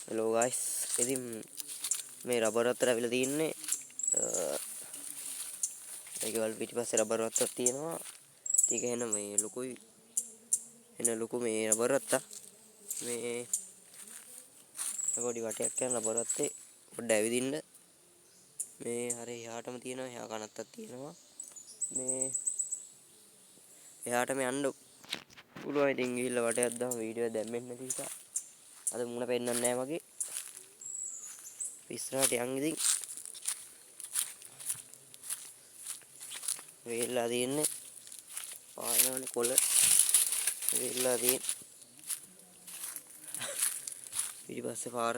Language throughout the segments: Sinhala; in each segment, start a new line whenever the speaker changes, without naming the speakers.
Hello guys. ඉතින් මේ රබර් වත්තට අවිලා තින්නේ ඒකවල පිටිපස්සේ රබර් වත්තක් තියෙනවා. ඒක එන මේ ලොකුයි ලොකු මේ රබර් වත්ත මේ පොඩි වටයක් යන රබර් වත්තේ පොඩ්ඩ ඇවිදින්න මේ හරි එහාටම තියෙනවා. එහා කනත්තක් තියෙනවා. මේ එහාටම යන්න පුළුවන්. ඉතින් ගිහිල්ලා වටයක් දාම වීඩියෝ දැම්මෙන්න නැති නිසා අද මුණ පෙන්නන්නේ නැහැ වගේ. ඉස්සරහට යන් ඉතින් වේල්ලා තියෙන්නේ පායනවනේ කොළ වේල්ලා තියෙන ඊපස්සේ පාර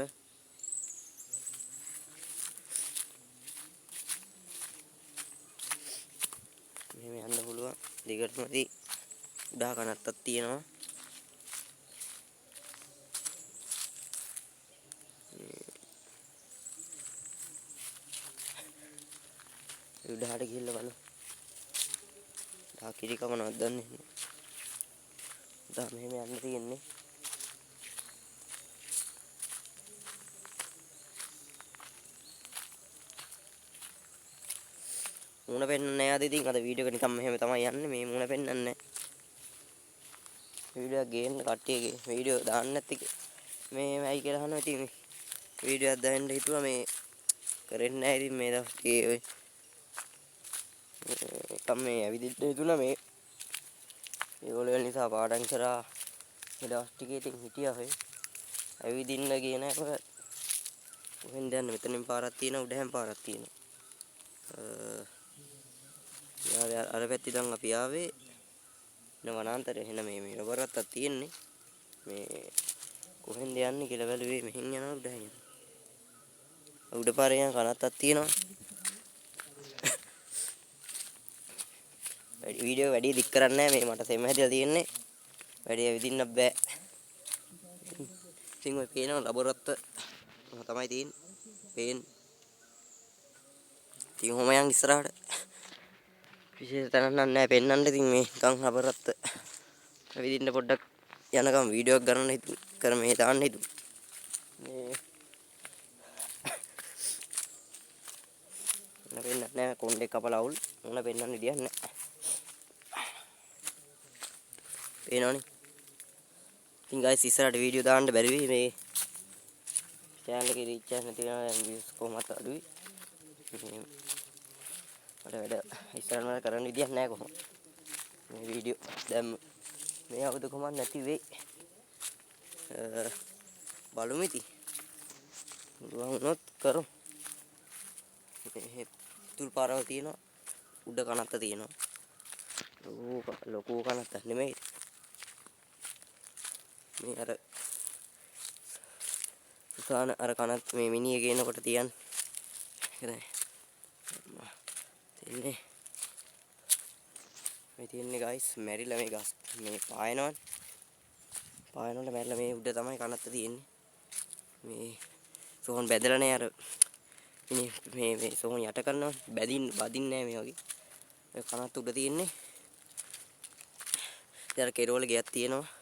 මෙහෙම යන්න පුළුවන්. දිගටම ඉතින් උඩා කනත්තක් තියෙනවා. උඩහට ගිහිල්ලා බලමු. කිරි කමනවත් දන්නේ නැහැ. දැන් මෙහෙම යන්න තියෙන්නේ. මුණ පෙන්නන්නේ නැහැ අද ඉතින්. අද වීඩියෝ එක නිකන් මෙහෙම තමයි යන්නේ. මේ මුණ පෙන්නන්නේ නැහැ. වීඩියෝ එක ගේන්න කට්ටියගේ වීඩියෝ දාන්න නැති මේයි කියලා අහනවා. ඉතින් වීඩියෝ එකක් දාන්න හිතුවා මේ කරෙන්නේ නැහැ. ඉතින් මේ දවස් ටිකේ මේ ඇවිදින්න හිතුණා මේ ඒගොල්ලෝ නිසා පාඩම් කරා. මේ දවස් ටිකේ ඉතින් හිටියා ඔය ඇවිදින්න ගියේ නැහැ. කොහෙන්ද යන්නේ? මෙතනින් පාරක් තියෙනවා. උඩ හැම පාරක් තියෙනවා. අර පැත්තේ දැන් අපි ආවේ වනාන්තරේ. එහෙනම් මේ රබර් වත්තක් තියෙන්නේ. මේ කොහෙන්ද යන්නේ කියලා බැලුවේ. මෙහෙන් යනවා උඩ යනවා. උඩ පාරේ යන කනත්තක් තියෙනවා. වීඩියෝ වැඩි දික් කරන්නේ නැහැ. මේ මට සෙම හැදලා තියෙන්නේ. වැඩි ඇවිදින්න බෑ. ඉතින් ඔය පේනවා රබර් වත්ත තමයි තියෙන්නේ. පේන්නේ. ඉතින් ඔහොම යන් ඉස්සරහට විශේෂ තැනක් නැහැ පෙන්නන්න. ඉතින් මේ නිකන් රබර් වත්ත ඇවිදින්න පොඩ්ඩක් යනකම් වීඩියෝ එකක් ගන්න හිතු කර මේ දාන්න හිතු. මේ මොන පෙන්නන්නේ නැහැ. කොණ්ඩේ කපලා අවුල් මොන පෙන්නන්න විදියක් නැහැ. පේනවනේ. ඉතින් guys ඉස්සරහට වීඩියෝ දාන්න බැරි වෙයි. මේ channel එකේ reach එක නැති වෙනවා. දැන් views කොහොමද අඩුයි. මට වැඩ ඉස්සරහට කරන්න විදියක් නැහැ කොහොම. මේ වීඩියෝ දැන් මේ අවුද කොහොමද නැති වෙයි. බලමු ඉතින්. පුළුවන් වුණොත් කරමු. මේ තුල් පාරවල් තියෙනවා. උඩ කනත්ත තියෙනවා. ලොකු කනත්තක් නෙමෙයි. මේ අර උසාන අර කනත් මේ මිනිය ගේනකොට තියන්නේ. තියන්නේ. මේ තියන්නේ guys මැරිලා මේ ගස් මේ පායනවනේ. පායනවල මැරිලා මේ උඩ තමයි කනත්ත තියෙන්නේ. මේ සෝන් බැදලා නැහැ අර මේ සෝන් යට කරනවා. බදින්නේ නැහැ මේ වගේ. මේ කනත් උඩ තියෙන්නේ. ඊට කෙරවල ගයක් තියෙනවා.